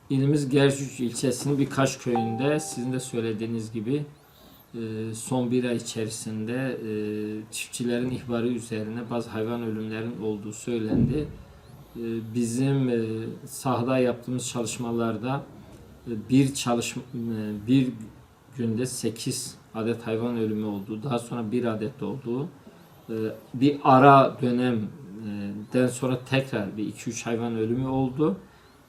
İlimiz Gercük ilçesinin birkaç köyünde sizin de söylediğiniz gibi son bir ay içerisinde çiftçilerin ihbarı üzerine bazı hayvan ölümlerinin olduğu söylendi. Bizim sahada yaptığımız çalışmalarda bir günde 8 adet hayvan ölümü olduğu, daha sonra bir adet olduğu, bir ara dönemden sonra tekrar bir 2-3 hayvan ölümü oldu.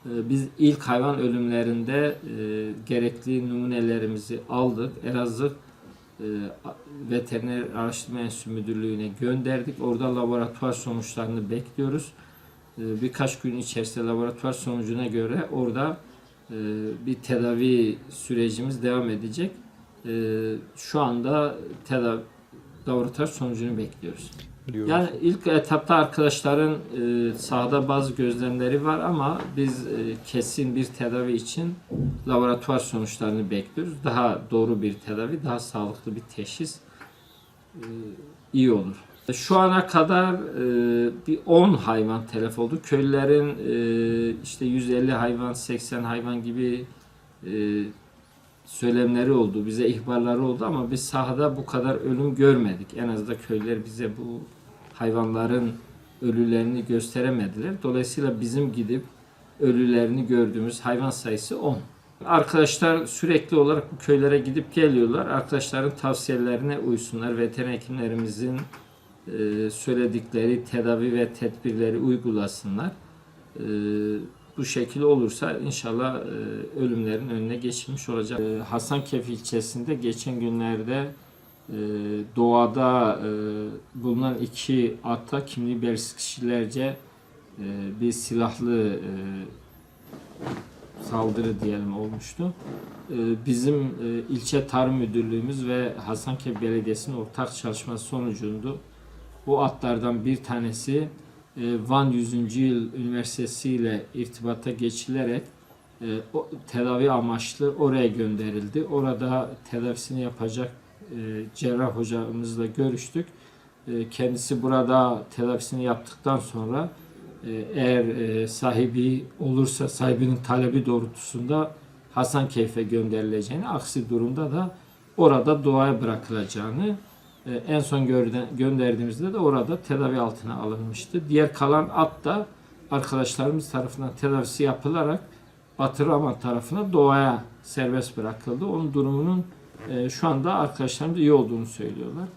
Biz ilk hayvan ölümlerinde gerekli numunelerimizi aldık. Elazığ Veteriner Araştırma Enstitüsü Müdürlüğü'ne gönderdik. Orada laboratuvar sonuçlarını bekliyoruz. Birkaç gün içerisinde laboratuvar sonucuna göre orada bir tedavi sürecimiz devam edecek. Şu anda laboratuvar sonucunu bekliyoruz. Biliyoruz. Yani ilk etapta arkadaşların sahada bazı gözlemleri var ama biz kesin bir tedavi için laboratuvar sonuçlarını bekliyoruz. Daha doğru bir tedavi, daha sağlıklı bir teşhis iyi olur. Şu ana kadar bir 10 hayvan telef oldu. Köylülerin işte 150 hayvan, 80 hayvan gibi söylemleri oldu, bize ihbarları oldu ama biz sahada bu kadar ölüm görmedik. En azından köylüler bize bu hayvanların ölülerini gösteremediler. Dolayısıyla bizim gidip ölülerini gördüğümüz hayvan sayısı 10. Arkadaşlar sürekli olarak bu köylere gidip geliyorlar. Arkadaşların tavsiyelerine uysunlar. Veteriner hekimlerimizin söyledikleri tedavi ve tedbirleri uygulasınlar. Bu şekilde olursa inşallah ölümlerin önüne geçilmiş olacak. Hasankeyf ilçesinde geçen günlerde doğada bulunan 2 ata kimliği belirsiz kişilerce bir silahlı saldırı diyelim olmuştu. Bizim ilçe Tarım Müdürlüğümüz ve Hasankeyf Belediyesi'nin ortak çalışması sonucunda bu atlardan bir tanesi Van 100. Yıl Üniversitesi ile irtibata geçilerek tedavi amaçlı oraya gönderildi. Orada tedavisini yapacak cerrah hocamızla görüştük. Kendisi burada tedavisini yaptıktan sonra eğer sahibi olursa sahibinin talebi doğrultusunda Hasankeyf'e gönderileceğini, aksi durumda da orada doğaya bırakılacağını, en son gönderdiğimizde de orada tedavi altına alınmıştı. Diğer kalan at da arkadaşlarımız tarafından tedavisi yapılarak Batırama tarafına doğaya serbest bırakıldı. Onun durumunun şu anda arkadaşlarımız iyi olduğunu söylüyorlar.